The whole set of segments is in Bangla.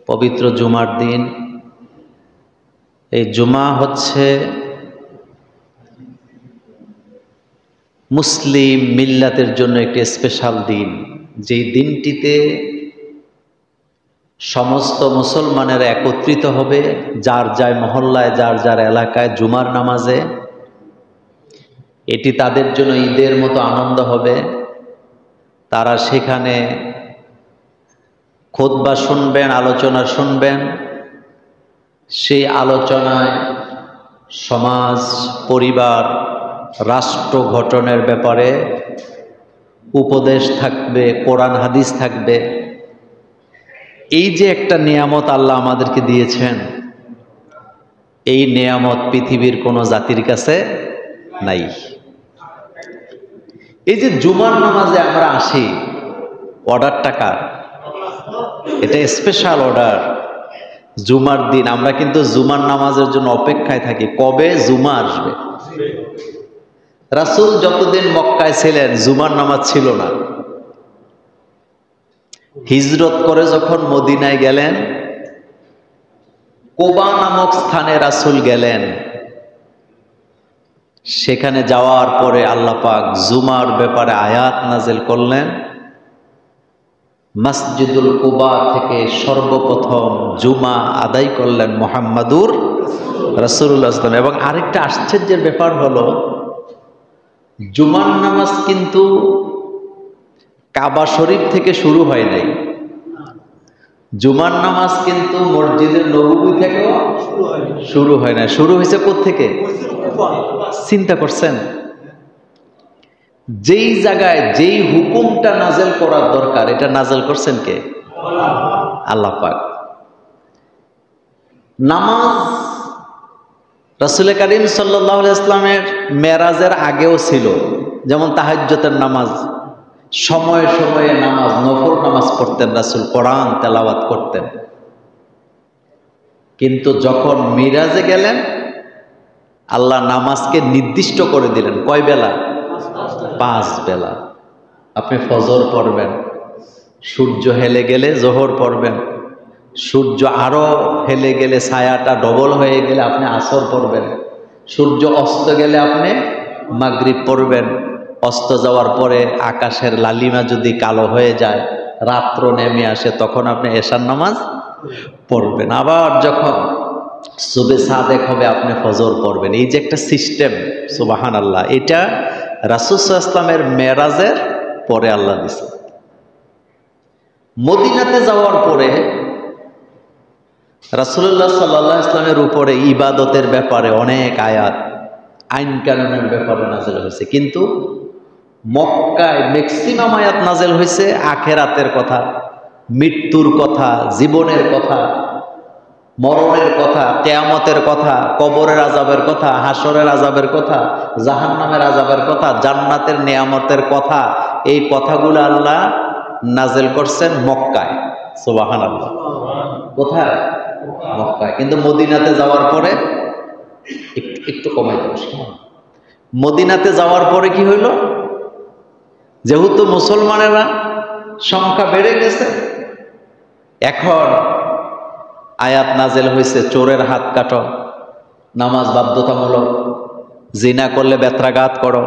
পবিত্র জুমার দিন। এই জুমা হচ্ছে মুসলিম মিল্লাতের জন্য একটি স্পেশাল দিন, যেই দিনটিতে সমস্ত মুসলমানেরা একত্রিত হবে যার যার মহল্লায়, যার যার এলাকায় জুমার নামাজে। এটি তাদের জন্য ঈদের মতো আনন্দ হবে। তারা সেখানে খুতবা শুনবেন, আলোচনা শুনবেন। সেই আলোচনায় সমাজ, পরিবার, রাষ্ট্র গঠনের ব্যাপারে উপদেশ থাকবে, কোরআন হাদিস থাকবে। এই যে একটা নিয়ামত আল্লাহ আমাদেরকে দিয়েছেন, এই নিয়ামত পৃথিবীর কোনো জাতির কাছে নাই। এই যে জুমার নামাজে আমরা আসি, অর্ডারটা কার? এটা স্পেশাল অর্ডার। জুমার দিন আমরা কিন্তু জুমার নামাজের জন্য অপেক্ষায় থাকি, কবে জুমা আসবে। রাসূল যতদিন মক্কায় ছিলেন জুমার নামাজ ছিল না। হিজরত করে যখন মদিনায় গেলেন, কোবা নামক স্থানে রাসূল গেলেন। সেখানে যাওয়ার পরে আল্লাহ পাক জুমার ব্যাপারে আয়াত নাযিল করলেন। মসজিদুল কুবা থেকে সর্বপ্রথম জুমা আদায় করলেন মুহাম্মাদুর রাসূলুল্লাহ সাল্লাল্লাহু আলাইহি ওয়াসাল্লাম। এবং আরেকটা আশ্চর্যের ব্যাপার হলো, জুমার নামাজ কিন্তু কাবা শরীফ থেকে শুরু হয় নাই। জুমার নামাজ কিন্তু মসজিদে নববী থেকেও শুরু হয় না। শুরু হয়েছে কোত্থেকে? চিন্তা করছেন? যেই জায়গায় যেই হুকুমটা নাজেল করার দরকার, এটা নাজেল করছেন কে? আল্লাহ পাক। নামাজ রাসূল করিম সাল্লাল্লাহু আলাইহি ওয়াসাল্লামের মেরাজের আগেও ছিল, যেমন তাহাজ্জুদের নামাজ। সময়ে সময়ে নামাজ, নফল নামাজ পড়তেন রাসূল, কোরআন তেলাওয়াত করতেন। কিন্তু যখন মিরাজে গেলেন, আল্লাহ নামাজকে নির্দিষ্ট করে দিলেন। কয় বেলা? 5 বেলা। আপনি ফজর পড়বেন, সূর্য হেলে গেলে জোহর পড়বেন, সূর্য আরো হেলে গেলে, ছায়াটা ডবল হয়ে গেলে আপনি আসর পড়বেন, সূর্য অস্ত গেলে আপনি মাগরিব পড়বেন। অস্ত যাওয়ার পরে আকাশের লালিমা যদি কালো হয়ে যায়, রাত্র নেমে আসে, তখন আপনি এশার নামাজ পড়বেন। আবার যখন সুবে সাদেক হবে আপনি ফজর পড়বেন। এই যে একটা সিস্টেম, সুবহানাল্লাহ, এটা রাসূল সাল্লাল্লাহু আলাইহি ওয়াসাল্লামের মেরাজের পরে আল্লাহ দিয়েছে। মদিনাতে যাওয়ার পরে রাসূলুল্লাহ সাল্লাল্লাহু আলাইহি ওয়াসাল্লামের উপরে ইবাদতের ব্যাপারে অনেক আয়াত, আইন কানুনের ব্যাপারে নাযিল হয়েছে। কিন্তু মক্কায় ম্যাক্সিমাম আয়াত নাযিল হয়েছে আখিরাতের কথা, মৃত্যুর কথা, জীবনের কথা, মরণের কথা, কিয়ামতের কথা, কবরের আযাবের কথা, হাসরের আযাবের কথা, জাহান্নামের আযাবের কথা, জান্নাতের নিয়ামতের কথা। এই কথাগুলো আল্লাহ নাযিল করছেন মক্কায়। সুবহানাল্লাহ। কোথায়? মক্কায়। কিন্তু মদিনাতে যাওয়ার পরে একটু কমাই দেব। মদিনাতে যাওয়ার পরে কি হইল? যেহেতু মুসলমানেরা সংখ্যা বেড়ে গেছে, এখন আয়াত নাজেল হয়েছে চোরের হাত কাটো, নামাজ বাধ্যতামূলক, জিনা করলে বেত্রাঘাত করো,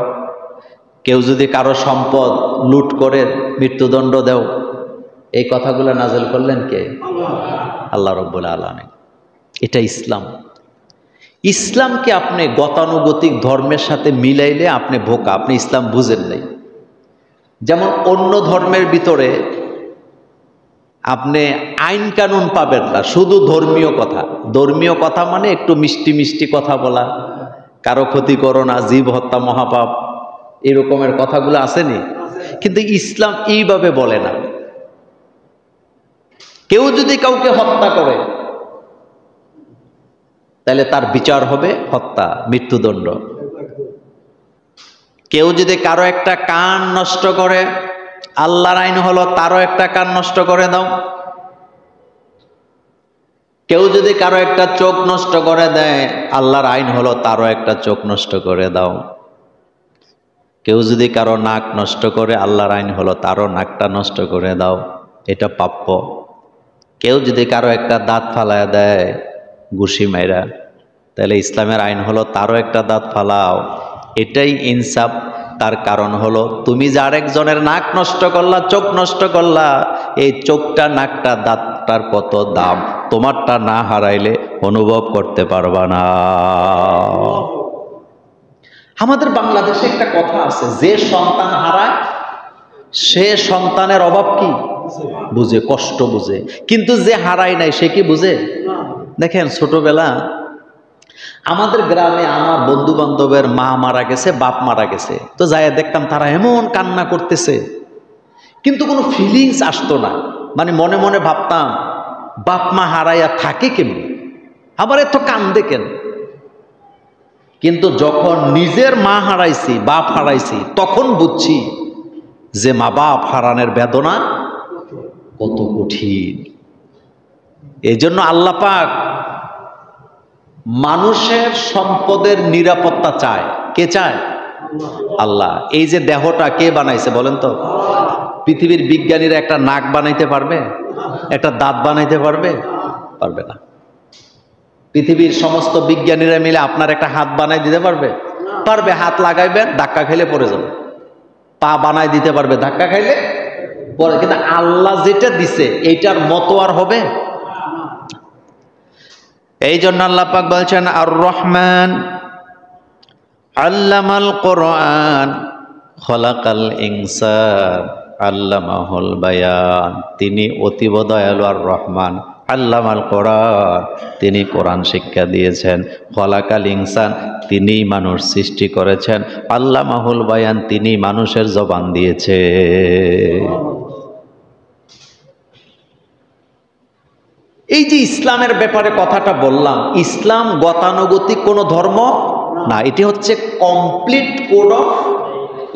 কেউ যদি কারো সম্পদ লুট করে মৃত্যুদণ্ড দেও। এই কথাগুলো নাজেল করলেন কে? আল্লাহ রাব্বুল আলামিন। এটা ইসলাম। ইসলামকে আপনি গতানুগতিক ধর্মের সাথে মিলাইলে আপনি বোকা, আপনি ইসলাম বুঝেন নাই। যেমন অন্য ধর্মের ভিতরে আপনি আইন কানুন পাবেন না, শুধু ধর্মীয় কথা। ধর্মীয় কথা মানে একটু মিষ্টি মিষ্টি কথা বলা, কারো ক্ষতি করো না, জীব হত্যা মহাপাপ, এরকমের কথাগুলো আসেনি। কিন্তু ইসলাম এইভাবে বলে না। কেউ যদি কাউকে হত্যা করে তাহলে তার বিচার হবে হত্যা, মৃত্যুদণ্ড। কেউ যদি কারো একটা কান নষ্ট করে, আল্লাহর আইন হলো তারও একটা কান নষ্ট করে দাও। কেউ যদি কারো একটা চোখ নষ্ট করে দেয়, আল্লাহর আইন হলো তারও একটা চোখ নষ্ট করে দাও। কেউ যদি কারো নাক নষ্ট করে, আল্লাহর আইন হলো তারও নাকটা নষ্ট করে দাও। এটা প্রাপ্য। কেউ যদি কারো একটা দাঁত ফালায়া দেয় ঘুষি মাইরা, তাহলে ইসলামের আইন হলো তারও একটা দাঁত ফালাও। এটাই ইনসাফ। তার কারণ হলো তুমি যে আরেকজনের নাক নষ্ট করলা, চোখ নষ্ট করলা, এই চোখটা, নাকটা, দাঁতটার কত দাম তোমারটা না হারাইলে অনুভব করতে পারবা না। আমাদের বাংলাদেশে একটা কথা আছে, যে সন্তান হারায় সে সন্তানের অভাব কি বুঝে, কষ্ট বুঝে, কিন্তু যে হারায় নাই সে কি বুঝে? দেখেন, ছোটবেলা আমাদের গ্রামে আমার বন্ধু বান্ধবের মা মারা গেছে, বাপ মারা গেছে, তো যাই দেখতাম তারা এমন কান্না করতেছে, কিন্তু কোনো ফিলিংস আসতো না। মানে মনে মনে ভাবতাম বাপ মা হারাইয়া থাকে কেমনি, আবার এত কান্দে কেন? কিন্তু যখন নিজের মা হারাইছি, বাপ হারাইছি, তখন বুঝছি যে মা বাপ হারানোর বেদনা কত কঠিন। এই জন্য আল্লাহ পাক মানুষের সম্পদের নিরাপত্তা চায়। কে চায়? আল্লাহ। এই যে দেহটা কে বানাইছে বলেন তো? পৃথিবীর বিজ্ঞানীরা একটা নাক বানাইতে পারবে? একটা দাঁত বানাইতে পারবে? পারবে না। পৃথিবীর সমস্ত বিজ্ঞানীরা মিলে আপনার একটা হাত বানাই দিতে পারবে? পারবে। হাত লাগাইবেন, ধাক্কা খাইলে পড়ে যাবে। পা বানাই দিতে পারবে, ধাক্কা খাইলে পরে। কিন্তু আল্লাহ যেটা দিছে এইটার মতো আর হবে? এই জন্য আল্লাহ পাক বলছেন, আর রহমান আল্লামাল কোরআন খলাকাল ইনসান আল্লামাহুল বায়ান। তিনি অতীব দয়ালু। আর রহমান, আল্লামাল কোরআন, তিনি কোরআন শিক্ষা দিয়েছেন। খলাকাল ইনসান, তিনি মানুষ সৃষ্টি করেছেন। আল্লামাহুল বায়ান, তিনি মানুষের জবান দিয়েছে। এই যে ইসলামের ব্যাপারে কথাটা বললাম, ইসলাম গতানুগতিক কোনো ধর্ম না, এটি হচ্ছে কমপ্লিট কোড অফ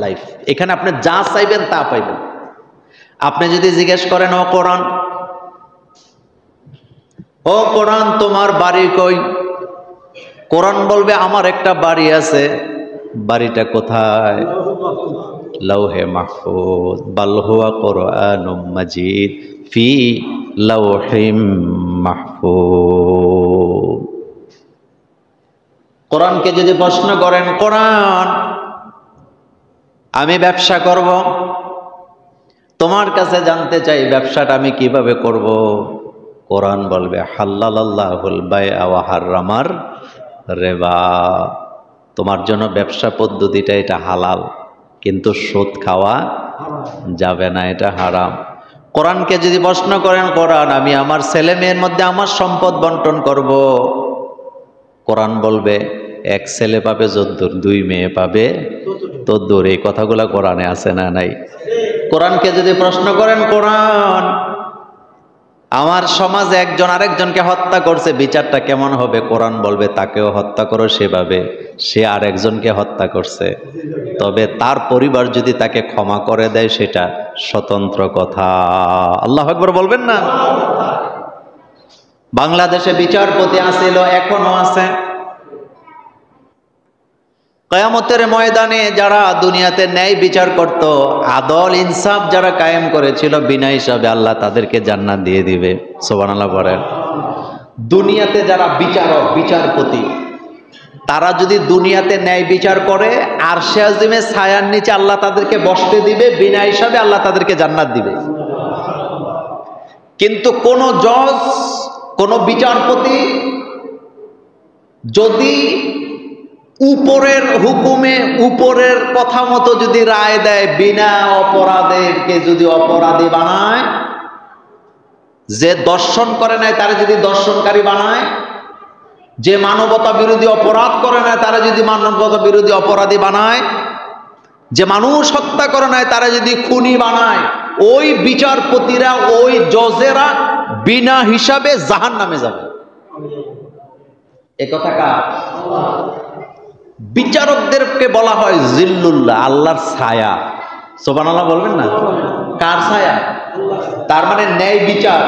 লাইফ। এখানে আপনি যা চাইবেন তা পাইবেন। আপনি যদি জিজ্ঞেস করেন, ও কোরআন, ও কোরআন তোমার বাড়ি কই? কোরআন বলবে আমার একটা বাড়ি আছে। বাড়িটা কোথায়? লাউহে মাহফুজ, বাল হুয়া কুরআনুম মাজিদ ফি লাউহিম মাহফুজ। কোরআনকে যদি প্রশ্ন করেন, কোরআন আমি ব্যবসা করব, তোমার কাছে জানতে চাই ব্যবসাটা আমি কিভাবে করব? কোরআন বলবে হাল্লালাল্লাহুল বাইআ ওয়া হাররামার রিবা। তোমার জন্য ব্যবসা পদ্ধতিটা এটা হালাল, কিন্তু সুদ খাওয়া যাবে না, এটা হারাম। কোরআনকে যদি প্রশ্ন করেন, কোরআন আমি আমার ছেলে মেয়ের মধ্যে আমার সম্পদ বন্টন করব, কোরআন বলবে এক ছেলে পাবে যদ্দুর, দুই মেয়ে পাবে তদ্দুর। এই কথাগুলো কোরআনে আছে না নাই? কোরআনকে যদি প্রশ্ন করেন, কোরআন আমার সমাজে একজন আরেকজনকে হত্যা করছে, বিচারটা কেমন হবে? কোরআন বলবে তাকেও হত্যা করো সেভাবে, সে আরেকজনকে হত্যা করছে, তবে তার পরিবার যদি তাকে ক্ষমা করে দেয় সেটা স্বতন্ত্র কথা। আল্লাহু আকবার বলবেন না? বাংলাদেশে বিচারপতি আছিল, এখনো আছে। কিয়ামতের ময়দানে যারা দুনিয়াতে ন্যায় বিচার করত, আদল ইনসাফ যারা কায়েম করেছিল, বিনা হিসাবে আল্লাহ তাদেরকে জান্নাত দিয়ে দিবে। সুবহানাল্লাহ বলেন। দুনিয়াতে যারা বিচারক, বিচারপতি, তারা যদি দুনিয়াতে ন্যায় বিচার করে, আরশে আজিমের ছায়ার নিচে আল্লাহ তাদেরকে বসতে দিবে, বিনা হিসাবে আল্লাহ তাদেরকে জান্নাত দিবে। কিন্তু কোন জজ, কোন বিচারপতি যদি উপরের হুকুমে, উপরের কথা মতো যদি রায় দেয়, বিনা অপরাধীকে যদি অপরাধী বানায়, যে দর্শন করে নাই তারা যদি দর্শনকারী বানায়, যে মানবতা বিরোধী অপরাধ করে নাই তারা যদি মানবতা বিরোধী অপরাধী বানায়, যে মানুষ হত্যা করে নাই তারা যদি খুনি বানায়, ওই বিচারপতিরা, ওই জজেরা বিনা হিসাবে জাহান্নামে যাবে। এ কথা কার? বিচারকদেরকে বলা হয় জিল্লুল্লাহ, আল্লাহর ছায়া। সুবহানাল্লাহ বলবেন না? কার ছায়া? তার মানে ন্যায় বিচার,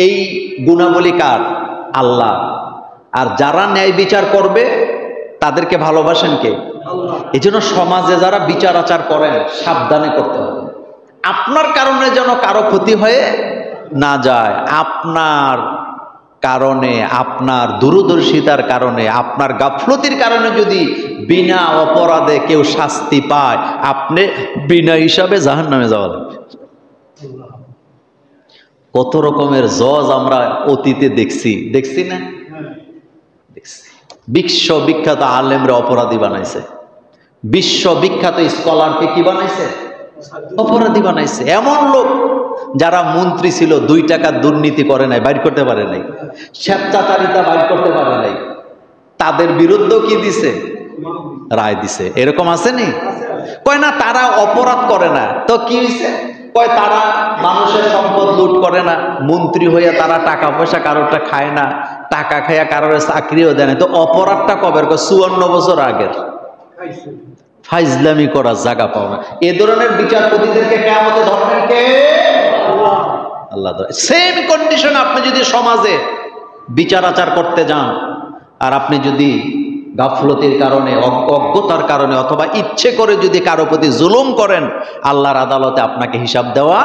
এই গুণাবলী কার? আল্লাহ। আর যারা ন্যায় বিচার করবে তাদেরকে ভালোবাসেন কে? এই জন্য সমাজে যারা বিচার আচার করেন সাবধানে করতে হবে। আপনার কারণে যেন কারো ক্ষতি হয়ে না যায়। আপনার কারণে, আপনার দূরদর্শিতার কারণে, আপনার গাফলতির কারণে যদি বিনা অপরাধে কেউ শাস্তি পায়, আপনি বিনা হিসাবে জাহান্নামে যাওয়া লাগবে। কত রকমের জজ আমরা অতীতে দেখছি না? দেখছি। বিশ্ববিখ্যাত আলেমরা অপরাধী বানাইছে, বিশ্ববিখ্যাত স্কলারকে কি বানাইছে? অপরাধী বানাইছে। এমন লোক যারা মন্ত্রী ছিল 2 টাকা দুর্নীতি করে নাই, বাইর করতে পারে নাই, স্বেচ্ছাচারিতা বাইর করতে পারে নাই, তাদের বিরুদ্ধেও কি দিছে? রায় দিছে। এরকম আসেনি? কয় না তারা অপরাধ করে না, তো কি হয়েছে? কয় তারা মানুষের সম্পদ লুট করে না, মন্ত্রী হইয়া তারা টাকা পয়সা কারোরটা খায় না, টাকা খাইয়া কারোর চাকরিও দেয় না, তো অপরাধটা কবের? 54 বছর আগের। ফাইজলামি করার জায়গা পাও না। এ ধরনের বিচারপতিদেরকে কিয়ামতে ধরবেন কে? আল্লাহ। সেম কন্ডিশন আপনি যদি সমাজে বিচার আচার করতে যান, আর আপনি যদি গাফলতির কারণে, অজ্ঞতার কারণে অথবা ইচ্ছে করে যদি কারো প্রতি জুলুম করেন, আল্লাহর আদালতে আপনাকে হিসাব দেওয়া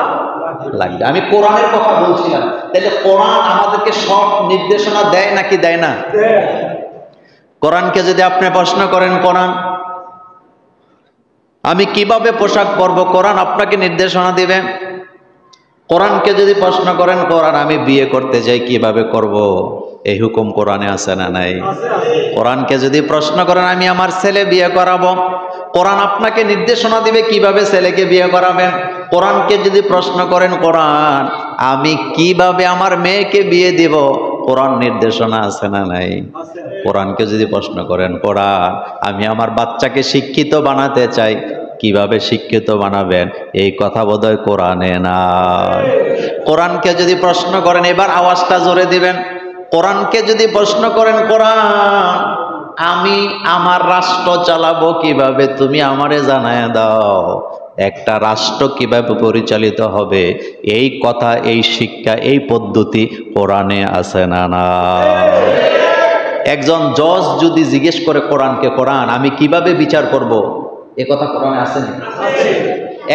লাগবে। আমি কোরআনের কথা বলছিলাম, তাহলে কোরআন আমাদেরকে সব নির্দেশনা দেয় নাকি দেয় না? কোরআনকে যদি আপনি প্রশ্ন করেন, কোরআন আমি কিভাবে পোশাক পরবো, কোরআন আপনাকে নির্দেশনা দিবে। কোরআনকে যদি প্রশ্ন করেন, কোরআন আমি বিয়ে করতে চাই কিভাবে করব, এই হুকুম কোরআনে আছে না নাই? কোরআনকে যদি প্রশ্ন করেন আমি আমার ছেলে বিয়ে করাবো, কোরআন আপনাকে নির্দেশনা দিবে কিভাবে ছেলেকে বিয়ে করাবেন। কোরআনকে যদি প্রশ্ন করেন, কোরআন আমি কিভাবে আমার মেয়েকে বিয়ে দিব, কোরআন নির্দেশনা আছে না নাই? কোরআনকে যদি প্রশ্ন করেন, কোরআন আমি আমার বাচ্চাকে শিক্ষিত বানাতে চাই, কিভাবে শিক্ষিত বানাবেন, এই কথা বোধহয় কোরআনে নাই। কোরআনকে যদি প্রশ্ন করেন, এবার আওয়াজটা জোরে দিবেন, কোরআনকে যদি প্রশ্ন করেন, কোরআন আমি আমার রাষ্ট্র চালাবো কিভাবে, তুমি আমারে জানায় দাও, একটা রাষ্ট্র কিভাবে পরিচালিত হবে, এই কথা, এই শিক্ষা, এই পদ্ধতি কোরআনে আছে না না? একজন জজ যদি জিজ্ঞেস করে কোরআনকে, কোরআন আমি কিভাবে বিচার করব, এ কথা কোরআনে আছে না?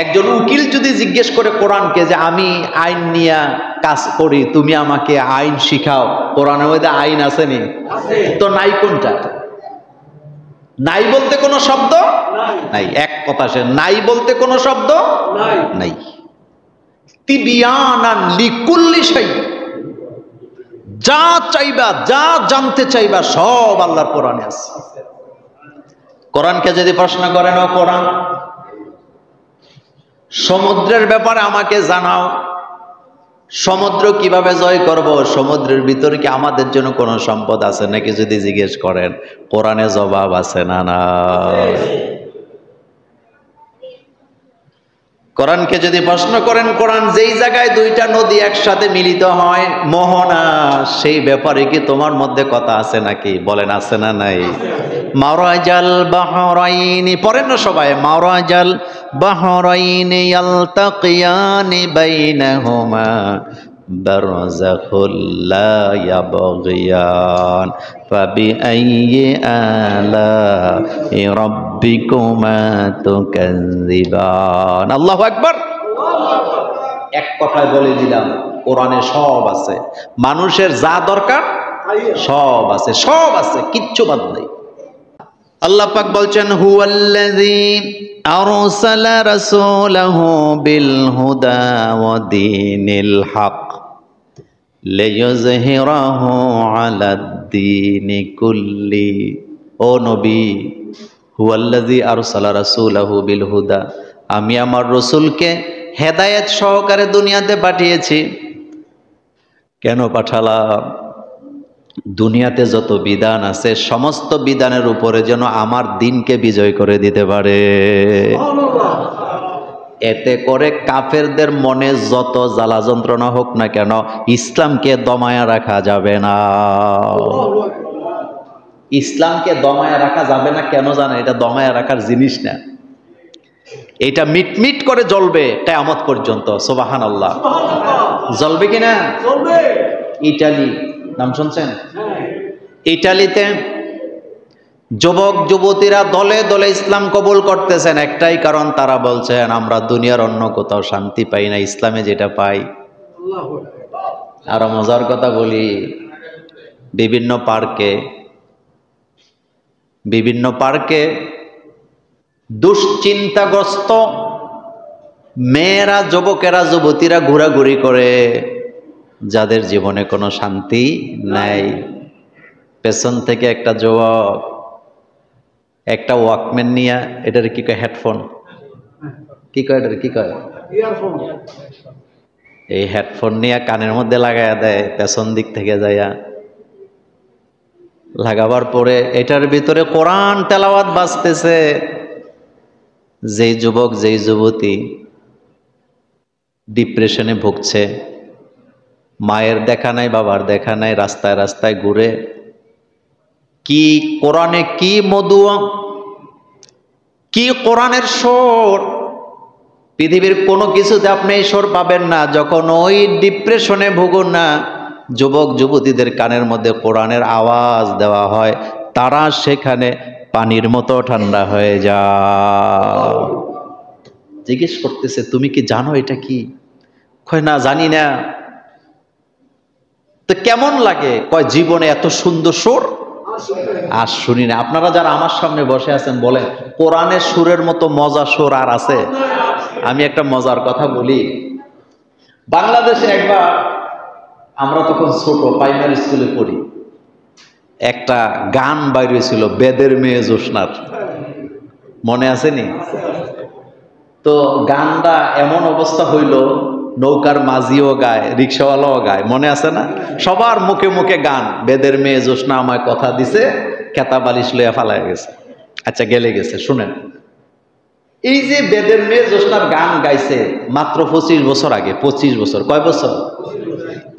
একজন উকিল যদি জিজ্ঞেস করে কোরআনকে যে আমি আইন নিয়ে কাজ করি, তুমি আমাকে আইন শিখাও, কোরআনের মধ্যে আইন আসেনি? তো নাই। কোনটা নাই? বলতে কোনো শব্দ নাই। এক কথা, সে নাই বলতে কোনো শব্দ নাই। তিবিয়ানান লিকুল্লি শাই, যা চাইবা, যা জানতে চাইবা সব আল্লাহর কোরআনে আছে। কোরআনকে যদি প্রশ্ন করেন, ও কোরআন সমুদ্রের ব্যাপারে আমাকে জানাও, সমুদ্র কিভাবে জয় করব, সমুদ্রের ভিতরে কি আমাদের জন্য কোনো সম্পদ আছে নাকি যদি জিজ্ঞেস করেন, কোরআনে জবাব আছে না না? কোরআনকে যদি প্রশ্ন করেন, কোরআন যেই জায়গায় 2টা নদী একসাথে মিলিত হয় মোহনা, সেই ব্যাপারে কি তোমার মধ্যে কথা আছে নাকি? বলেন আছে না নাই? মারাজাল বাহরাইনি পড়েন না সবাই, মারাজাল বাহরাইনি ইয়ালতাকিয়ানি বাইনাহুমা বারযাখুল লা ইয়াবগিয়ান ফাবিআইয়ি আলা'i রাব্বিকুমা তুকাযযিবান। আল্লাহু আকবার। এক কথায় বলে দিলাম, কোরআনে সব আছে, মানুষের যা দরকার সব আছে, সব আছে, কিচ্ছু বাদ নেই। আল্লাহ পাক বলছেন, হুয়াল্লাযী আরসালা রাসূলাহু বিল হুদা ওয়া দীনিল হক লিইয়ুযহিরাহু আলাদ-দীনি কুল্লি। ও নবী, হুয়াল্লাযী আরসালা রাসূলাহু বিল হুদা, আমি আমার রাসূলকে হেদায়েত সহকারে দুনিয়াতে পাঠিয়েছি। কেন পাঠালাম? দুনিয়াতে যত বিধান আছে সমস্ত বিধানের উপরে যেন আমার দিনকে বিজয় করে দিতে পারে। এতে করে কাফেরদের মনে যত জ্বালা যন্ত্রণা হোক না কেন, ইসলামকে দমায়া রাখা যাবে না। ইসলামকে দমায়া রাখা যাবে না কেন জানেন? এটা দমায়া রাখার জিনিস না, এটা মিটমিট করে জ্বলবে কিয়ামত পর্যন্ত। সুবহানাল্লাহ। জ্বলবে কিনা? ইটালি নাম শুনছেন? ইটালিতে যুবক যুবতীরা দলে দলে ইসলাম কবুল করতেছেন, একটাই কারণ, তারা বলছেন আমরা দুনিয়ার অন্য কোথাও শান্তি পাই না, ইসলামে যেটা পাই আরো মজার কথা বলি, বিভিন্ন পার্কে দুশ্চিন্তাগ্রস্ত মেয়েরা, যুবকেরা, যুবতীরা ঘোরাঘুরি করে, যাদের জীবনে কোনো শান্তি নাই। পেছন থেকে একটা যুবক একটা ওয়াকম্যান নিয়ে, এটার কি কয়, হেডফোন কি কয়, এটার কি কয়, ইয়ারফোন, এই হেডফোন নিয়ে কানের মধ্যে লাগাইয়া দেয় পেছন দিক থেকে যাইয়া। লাগাবার পরে এটার ভিতরে কোরআন তেলাওয়াত বাজতেছে। যেই যুবক, যেই যুবতী ডিপ্রেশনে ভুগছে, মায়ের দেখা নাই, বাবার দেখা নাই, রাস্তায় রাস্তায় ঘুরে, কি কোরআনে কি মধু, কি কোরআনের সুর, পৃথিবীর কোনো কিছুতে আপনি এই সুর পাবেন না। যখন ওই ডিপ্রেশনে ভুগুন না, যুবক যুবতীদের কানের মধ্যে কোরআনের আওয়াজ দেওয়া হয়, তারা সেখানে পানির মতো ঠান্ডা হয়ে যায়। জিজ্ঞেস করতেছে, তুমি কি জানো এটা কি? কয় না, জানি না। তো কেমন লাগে? কয়, জীবনে এত সুন্দর সুর আর শুনি না। আপনারা যারা আমার সামনে বসে আছেন বলেন, কোরআনের সুরের মতো মজা সুর আর আছে? আমি একটা মজার কথা বলি। বাংলাদেশে একবার, আমরা তখন ছোট, প্রাইমারি স্কুলে পড়ি, একটা গান বাইর হয়েছিল, বেদের মেয়ে জোসনার, মনে আছেনি? তো গানটা এমন অবস্থা হইল, নৌকার মাঝিও গায়, রিক্সাওয়ালাও গায়, মনে আছে না? সবার মুখে মুখে গান, বেদের মেয়ে জোসনা আমায় কথা দিছে, খেতা বালিশ লইয়া ফালায় গেছে। আচ্ছা, গেলে গেছে, শুনেন। এই যে বেদের মেয়ে জোসনার গান গাইছে মাত্র 25 বছর আগে। 25 বছর, কয় বছর?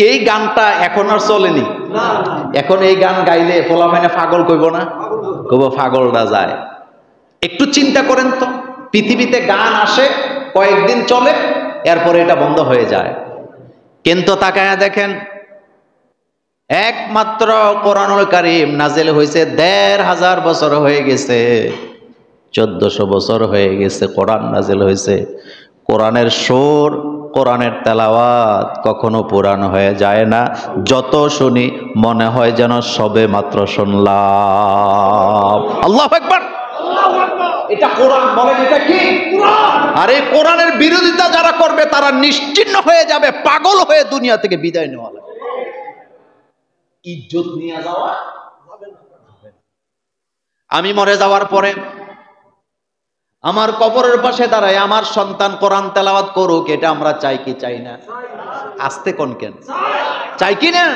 এই গানটা এখন আর চলেনি। এখন এই গান গাইলে পোলাপাইনে পাগল কইব না? কইব পাগলটা যায়। একটু চিন্তা করেন তো, পৃথিবীতে গান আসে, কয়েকদিন চলে, এরপরে এটা বন্ধ হয়ে যায়। কিন্তু তাকায়া দেখেন, একমাত্র কোরআনুল কারীম নাজিল হয়েছে 1500 বছর হয়ে গেছে, 1400 বছর হয়ে গেছে কোরআন নাজিল হয়েছে। কোরআনের সুর, কোরআনের তেলাওয়াত কখনো পুরান হয়ে যায় না। যত শুনি মনে হয় যেন সবে মাত্র শুনলাম। আল্লাহু আকবার। এটা কোরআন, বলেন এটা কি? কোরআন। আর এই কোরআনের বিরোধিতা যারা করবে তারা নিশ্চিহ্ন হয়ে যাবে, পাগল হয়ে দুনিয়া থেকে বিদায় নেওয়া লাগবে। ইজ্জত নিয়ে যাওয়া যাবে না। আমি মরে যাওয়ার পরে আমার কবরের পাশে দাঁড়ায় আমার সন্তান কোরআন তেলাওয়াত করুক, এটা আমরা চাই কি চাই না? আস্তে কোন কেন, চাই কি না?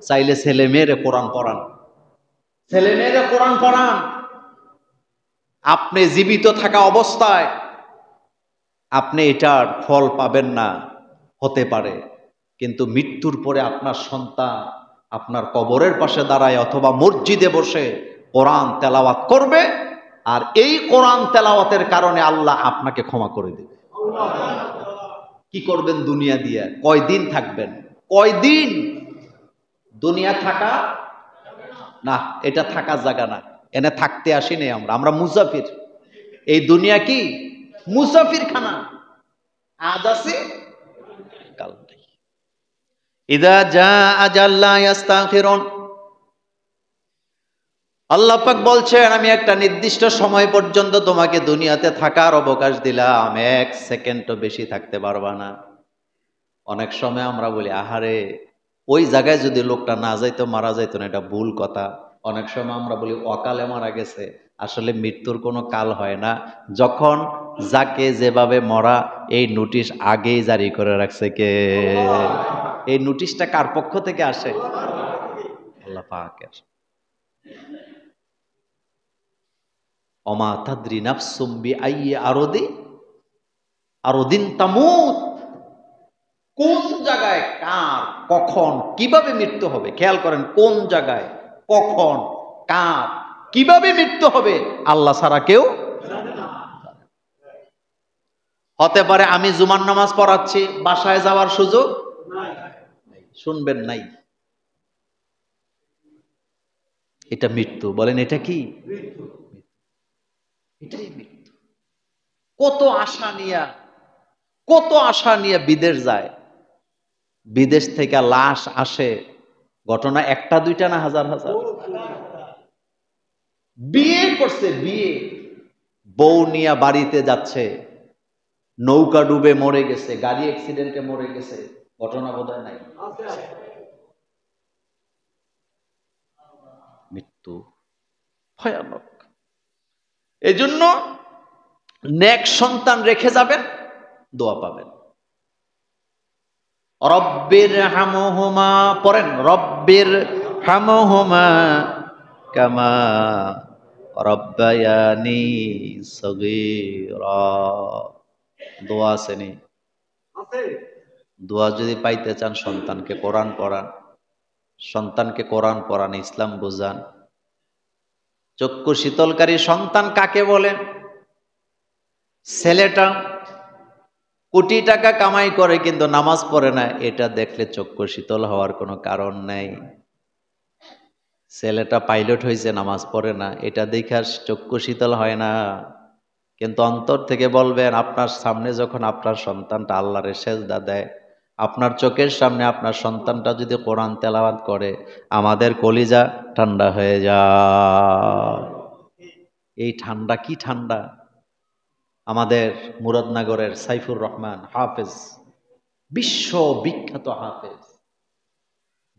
চাইলে ছেলে মেয়েরে কোরআন পড়ান, ছেলে মেয়েরে কোরআন পড়ান। আপনি জীবিত থাকা অবস্থায় আপনি এটার ফল পাবেন না, হতে পারে, কিন্তু মৃত্যুর পরে আপনার সন্তান আপনার কবরের পাশে দাঁড়ায় অথবা মসজিদে বসে কোরআন তেলাওয়াত করবে, আর এই কোরআন তেলাওয়াতের কারণে আল্লাহ আপনাকে ক্ষমা করে দেবে। কি করবেন দুনিয়া দিয়ে? কয়দিন থাকবেন? কয়দিন? দুনিয়া থাকা না, এটা থাকার জায়গা না। এনে থাকতে আসিনি আমরা, আমরা মুসাফির। এই দুনিয়া কি মুসাফির খানা, আজ আছে কাল নাই। ইদা জা আজাল লা ইস্তাখিরুন। আল্লাহ পাক বলছেন, আমি একটা নির্দিষ্ট সময় পর্যন্ত তোমাকে দুনিয়াতে থাকার অবকাশ দিলাম, 1 সেকেন্ডও বেশি থাকতে পারবা না। অনেক সময় আমরা বলি, আহারে ওই জায়গায় যদি লোকটা না যাইতো, মারা যাইতো না, এটা ভুল কথা। অনেক সময় আমরা বলি অকালে মারা গেছে, আসলে মৃত্যুর কোনো কাল হয় না। যখন যাকে যেভাবে মরা, এই নোটিশ আগেই জারি করে রাখছে কে? এই নোটিশটা কার পক্ষ থেকে আসে? আল্লাহ পাকের। অমা তাদরি নাফসুম বিআইয়ি আরদিন তামুত। কোন জায়গায় কার কখন কিভাবে মৃত্যু হবে, খেয়াল করেন। কোন জায়গায় কখন কার কিভাবে মৃত্যু হবে আল্লাহ ছাড়া কেউ জানে না। হতে পারে আমি জুমার নামাজ পড়াচ্ছি, বাসায় যাওয়ার সুযোগ নাই, শুনবেন নাই, এটা মৃত্যু। বলেন এটা কি? এটাই মৃত্যু। কত আশা নিয়ে বিদেশ যায়, বিদেশ থেকে লাশ আসে, ঘটনা একটা দুইটা না, হাজার হাজার। বিয়ে করছে, বিয়ে, বউ নিয়ে বাড়িতে যাচ্ছে, নৌকা ডুবে মরে গেছে, গাড়ি অ্যাক্সিডেন্টে মরে গেছে, ঘটনা বোধহয় নাই? মৃত্যু ভয়ানক। এজন্য নেক সন্তান রেখে যাবেন, দোয়া পাবেন। রব্বির হামহুমা, পড়েন, রব্বির হামহুমা কামা রব্বায়ানি সগীরা। দোয়া আসেনি? দোয়া যদি পাইতে চান, সন্তানকে কোরআন পড়ান, সন্তানকে কোরআন পড়ান, ইসলাম বুঝান। চক্ষু শীতলকারী সন্তান কাকে বলেন? ছেলেটা কোটি টাকা কামাই করে কিন্তু নামাজ পড়ে না, এটা দেখলে চক্ষু শীতল হওয়ার কোনো কারণ নেই। ছেলেটা পাইলট হয়েছে, নামাজ পড়ে না, এটা দেখে চক্ষু শীতল হয় না। কিন্তু অন্তর থেকে বলবেন, আপনার সামনে যখন আপনার সন্তানটা আল্লাহর সেজদা দেয়, আপনার চোখের সামনে আপনার সন্তানটা যদি কোরআন তেলাওয়াত করে, আমাদের কলিজা ঠান্ডা হয়ে যায়। এই ঠান্ডা কি ঠান্ডা! আমাদের মুরাদনগরের সাইফুর রহমান হাফেজ, বিশ্ব বিখ্যাত হাফেজ,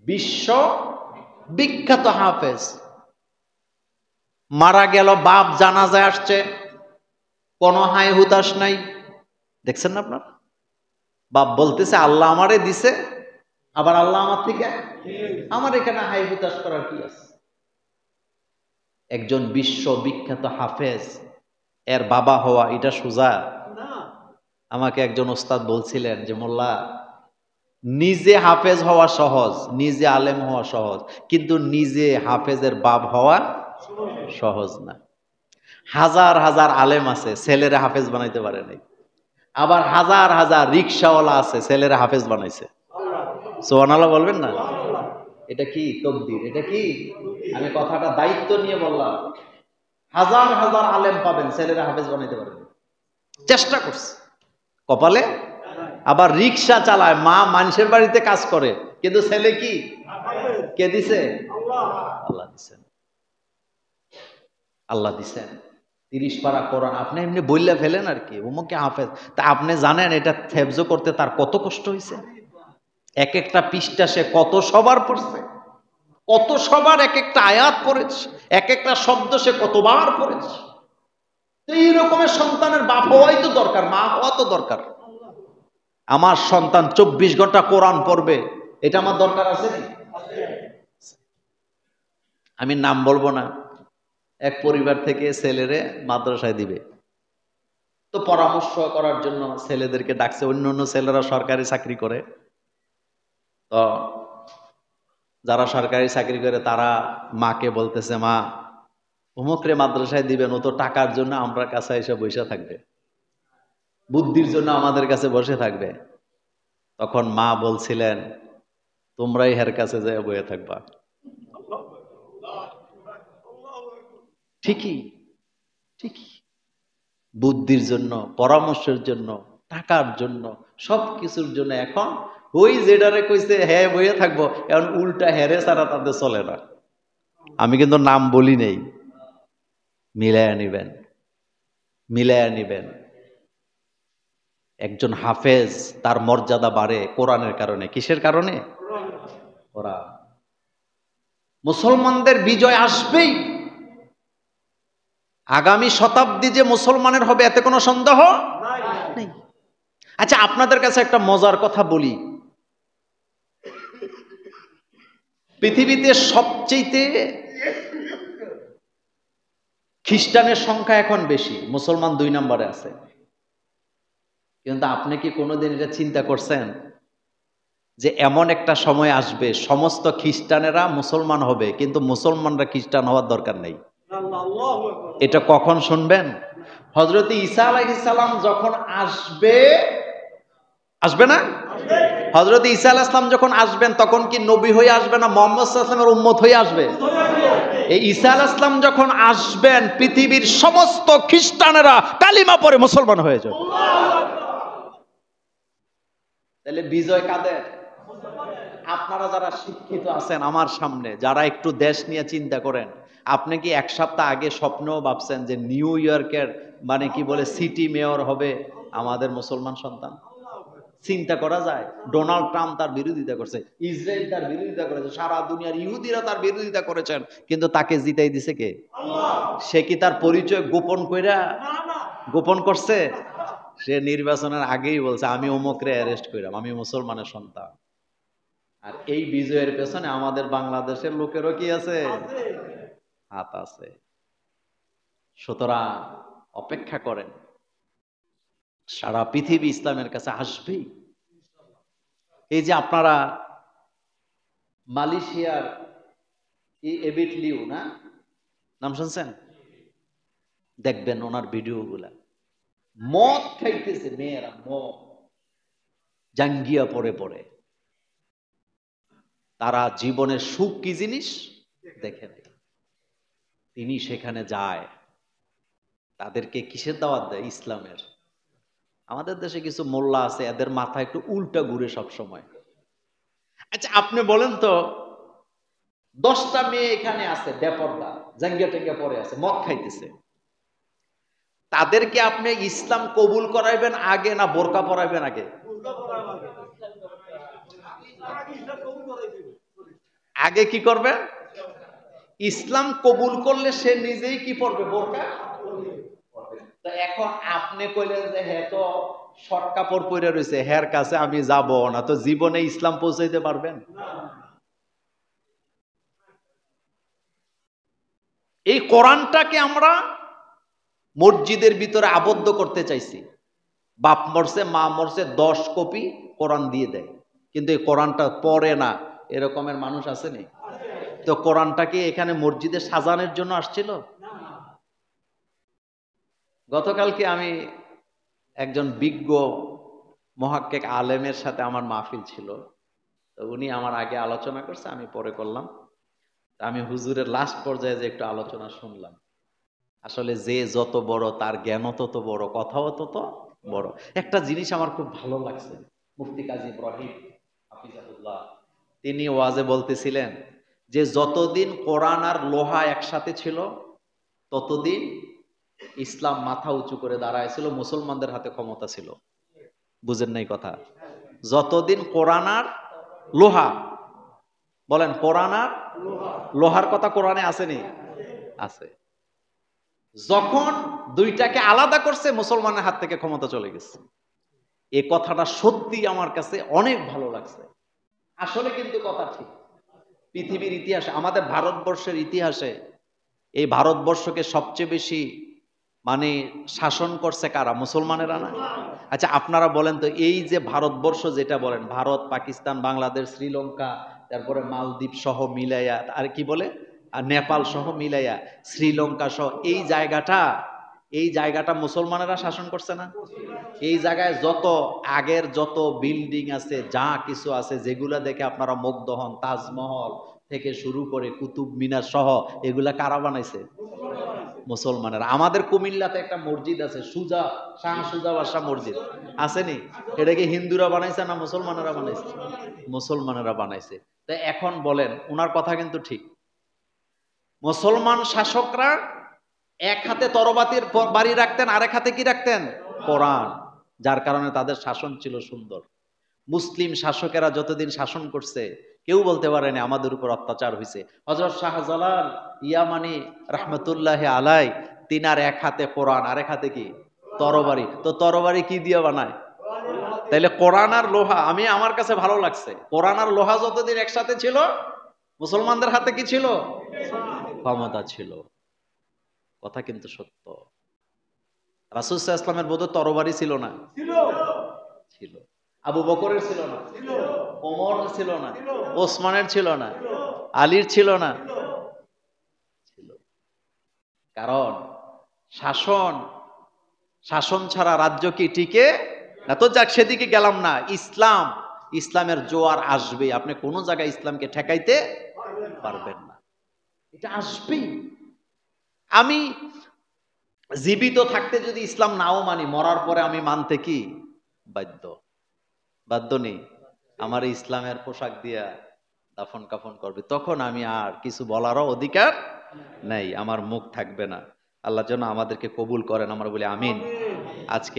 বিশ্ব বিখ্যাত হাফেজ, মারা গেল, বাপ জানাজায় আসছে, কোনো হাই হুতাশ নাই। দেখছেন না আপনার? বাপ বলতেছে আল্লাহ আমারে দিছে, আবার আল্লাহ আমার থেকে, আমার এখানে হাই হুতাশ করার কি আছে? একজন বিশ্ব বিখ্যাত হাফেজ, এর বাবা হওয়া এটা সোজা? আমাকে একজন ওস্তাদ বলছিলেন যে মোল্লা, নিজে হাফেজ হওয়া সহজ, নিজে আলেম হওয়া সহজ, কিন্তু নিজে হাফেজের বাপ হওয়া সহজ না। হাজার হাজার আলেম আছে, ছেলেরা হাফেজ বানাইতে পারে নাই। আবার হাজার হাজার রিক্সাওয়ালা আছে, ছেলেরা হাফেজ বানাইছে। সুবহানাল্লাহ বলবেন না? এটা কি তকদির? এটা কি? আমি কথাটা দায়িত্ব নিয়ে বললাম। হাজার হাজার আলেম পাবেন, ছেলেরা হাফেজ বানাইতে পারে না। চেষ্টা করছে, কপালে। আবার রিক্সা চালায়, মা মানুষের বাড়িতে কাজ করে, কিন্তু ছেলে কি? কে দিছে? আল্লাহ দিছেন। আল্লাহ দিছেন 30 পারা কোরআন। আপনি এমনি বললে ফেলেন আর কি, উমুকে হাফেজ। তা আপনি জানেন এটা হেফজ করতে তার কত কষ্ট হয়েছে? এক একটা পৃষ্ঠা সে কত সবার পড়ছে, কত সবার এক একটা আয়াত পড়েছে, এক একটা শব্দ সে কতবার পড়েছে। তো এই রকমের সন্তানের বাপ হওয়াই তো দরকার, মা হওয়া তো দরকার। আমার সন্তান 24 ঘন্টা কোরআন পড়বে, এটা আমার দরকার আছে না? আমি নাম বলবো না, এক পরিবার থেকে ছেলেরে মাদ্রাসায় দিবে, তো পরামর্শ করার জন্য ছেলেদেরকে ডাকছে। অন্য অন্য ছেলেরা সরকারি চাকরি করে, তো যারা সরকারি চাকরি করে তারা মাকে বলতেছে, মা অমুকরে মাদ্রাসায় দিবেন, ও তো টাকার জন্য আমরা কাছে এসে বসে থাকবে, বুদ্ধির জন্য আমাদের কাছে বসে থাকবে। তখন মা বলছিলেন, তোমরাই হের কাছে যেয়ে বসে থাকবা। ঠিকই, ঠিকই। বুদ্ধির জন্য, পরামর্শের জন্য, টাকার জন্য, সবকিছুর জন্য এখন ওই যেটারে কইছে হ্যাঁ বইয়ে থাকবো, এখন উল্টা হেরে ছাড়া তাদের চলে না। আমি কিন্তু নাম বলি নেই, মিলাইয়া নিবেন, মিলাইয়া নিবেন। একজন হাফেজ তার মর্যাদা বাড়ে কোরআনের কারণে। কিসের কারণে? কোরআন। মুসলমানদের বিজয় আসবেই। আগামী শতাব্দী যে মুসলমানের হবে এতে কোনো সন্দেহ নেই। আচ্ছা, আপনাদের কাছে একটা মজার কথা বলি। পৃথিবীতে সবচেয়ে খ্রিস্টানের সংখ্যা এখন বেশি, মুসলমান 2 নম্বরে আছে। কিন্তু আপনি কি কোনোদিন এটা চিন্তা করছেন যে এমন একটা সময় আসবে সমস্ত খ্রিস্টানেরা মুসলমান হবে, কিন্তু মুসলমানরা খ্রিস্টান হওয়ার দরকার নেই? এটা কখন শুনবেন? হযরত ঈসা আলাইহিস সালাম যখন আসবে, আসবে না? হযরত ঈসা আলাইহিস সালাম যখন আসবেন তখন কি নবী হয়ে আসবে না মুহাম্মদ সাল্লাল্লাহু আলাইহি ওয়াসাল্লামের উম্মত হয়ে আসবে? এই ঈসা আলাইহিস সালাম যখন আসবেন পৃথিবীর সমস্ত খ্রিস্টানেরা কালিমা পড়ে মুসলমান হয়ে যাবে। তাহলে বিজয় কাদের? আপনারা যারা শিক্ষিত আছেন আমার সামনে, যারা একটু দেশ নিয়ে চিন্তা করেন, আপনি কি এক সপ্তাহ আগে স্বপ্নও ভাবছেন যে নিউ ইয়র্কের মানে কি বলে সিটি মেয়র হবে আমাদের মুসলমান সন্তান? চিন্তা করা যায়? ডোনাল্ড ট্রাম্প তার বিরোধিতা করছে, ইসরায়েল তার বিরোধিতা করেছে, সারা দুনিয়ার ইহুদিরা তার বিরোধিতা করেছেন, কিন্তু তাকে জিতাই দিছে কে? সে কি তার পরিচয় গোপন করছে? সে নির্বাচনের আগেই বলছে আমি অমুকরে অ্যারেস্ট করলাম, আমি মুসলমানের সন্তান। আর এই বিজয়ের পেছনে আমাদের বাংলাদেশের লোকেরও কি আছে? হাত আছে। সুতরাং অপেক্ষা করেন, সারা পৃথিবী ইসলামের কাছে আসবেই। এই যে আপনারা মালয়েশিয়ার এবিট লিউ না নাম শুনছেন? দেখবেন ওনার ভিডিও গুলা, মদ খাইতেছে মেয়েরা, মদ জাঙ্গিয়া পরে পরে। তারা জীবনের সুখ কি জিনিস দেখেন। তিনি সেখানে যায়, তাদেরকে কিসের দাওয়াত দেয়? ইসলামের। আমাদের দেশে কিছু মোল্লা আছে, এদের মাথা একটু উল্টা ঘুরে সব সময়। আচ্ছা আপনি বলেন তো, 10টা মেয়ে এখানে আছে বেপরদা, জাঙ্গিয়া টেঙ্গিয়া পরে আছে, মদ খাইতেছে, তাদেরকে আপনি ইসলাম কবুল করাইবেন আগে না বোরকা পরাইবেন আগে? আগে কি করবেন? ইসলাম কবুল করলে সে নিজেই কি পড়বে? বোরকা। তো এখন আপনি কইলেন যে হ্যাঁ তো শর্ট কাপড় পরে রয়েছে, হের কাছে আমি যাব না, তো জীবনে ইসলাম পৌঁছাইতে পারবেন? এই কোরআনটাকে আমরা মসজিদের ভিতরে আবদ্ধ করতে চাইছি। বাপ মরছে, মা মরছে, 10 কপি কোরআন দিয়ে দেয়, কিন্তু এই কোরআনটা পড়ে না, এরকমের মানুষ আসেনি। তো কোরআনটা কি এখানে মসজিদে সাজানোর জন্য আসছিল? গতকালকে আমি একজন বিজ্ঞ মুহাক্কিক আলেমের সাথে আমার মাহফিল ছিল, তো উনি আমার আগে আলোচনা করছে, আমি পরে করলাম। আমি হুজুরের লাস্ট পর্যায়ে যে একটু আলোচনা শুনলাম, আসলে যে যত বড় তার জ্ঞানও তত বড়, কথাও তত বড়। একটা জিনিস আমার খুব ভালো লাগছে, মুফতি কাজী ইব্রাহিম হাফিজাহুল্লাহ, তিনি ওয়াজে বলতেছিলেন যে যতদিন কোরআন আর লোহা একসাথে ছিল ততদিন ইসলাম মাথা উঁচু করে দাঁড়ায়ছিল, মুসলমানদের হাতে ক্ষমতা ছিল। বুঝেন নাই কথা? যতদিন কোরআন আর লোহা, বলেন কোরআন আর লোহার কথা কোরআনে আসেনি? আছে। যখন দুইটাকে আলাদা করছে, মুসলমানের হাত থেকে ক্ষমতা চলে গেছে। এই কথাটা সত্যি আমার কাছে অনেক ভালো লাগছে। আসলে কিন্তু কথা ঠিক। পৃথিবীর ইতিহাসে, আমাদের ভারতবর্ষের ইতিহাসে, এই ভারতবর্ষকে সবচেয়ে বেশি মানে শাসন করছে কারা? মুসলমানেরা না? আচ্ছা আপনারা বলেন তো, এই যে ভারতবর্ষ যেটা বলেন, ভারত, পাকিস্তান, বাংলাদেশ, শ্রীলঙ্কা, তারপরে মালদ্বীপ সহ মিলাইয়া, আর কি বলে, আর নেপাল সহ মিলাইয়া, শ্রীলঙ্কা সহ এই জায়গাটা মুসলমানেরা শাসন করছে না? এই জায়গায় যত আগের যত বিল্ডিং আছে, যা কিছু আছে, যেগুলা দেখে আপনারা মুগ্ধ হন, তাজমহল থেকে শুরু করে কুতুব মিনার সহ, এগুলা কারা বানাইছে? মুসলমানেরা। আমাদের কুমিল্লাতে একটা মসজিদ আছে, শাহ সুজা বাদশাহ মসজিদ, আসেনি? এটা কি হিন্দুরা বানাইছে না মুসলমানেরা বানাইছে? মুসলমানেরা বানাইছে। তো এখন বলেন, ওনার কথা কিন্তু ঠিক। মুসলমান শাসকরা এক হাতে তরবাতির বাড়ি রাখতেন, আরেক হাতে কি রাখতেন? কোরআন। যার কারণে তাদের শাসন ছিল সুন্দর। মুসলিম শাসকেরা যতদিন শাসন করছে, কেউ বলতে পারেনি আমাদের উপর অত্যাচার হয়েছে। হযরত শাহজালাল ইয়ামানি রাহমাতুল্লাহি আলাই, তিনার এক হাতে কোরআন, আরেক হাতে কি? তরবারি। তো তরবারি কি দিয়ে বানায়? তাইলে কোরআন আর লোহা, আমার কাছে ভালো লাগছে, কোরআন আর লোহা যতদিন একসাথে ছিল, মুসলমানদের হাতে কি ছিল? ক্ষমতা ছিল। কথা কিন্তু সত্য। রাসূল সাল্লাল্লাহু আলাইহি ওয়াসাল্লামের বোধহয় তরবারি ছিল না? ছিল। আবু বকরের ছিল না? ওমরের ছিল না? ওসমানের ছিল না? আলীর ছিল না? ছিল। কারণ শাসন ছাড়া রাজ্য কি টিকে না? তো যাক, সেদিকে গেলাম না। ইসলামের জোয়ার আসবে, আপনি কোন জায়গায় ইসলামকে ঠেকাইতে পারবেন না, এটা আসবেই। আমি জীবিত থাকতে যদি ইসলাম নাও মানি, মরার পরে আমি মানতে কি বাধ্য? বাধ্য নেই? আমার ইসলামের পোশাক দিয়া দাফন কাফন করবে, তখন আমি আর কিছু বলারও অধিকার নাই, আমার মুখ থাকবে না। আল্লাহ যেন আমাদেরকে কবুল করেন, আমরা বলি আমিন। আজকে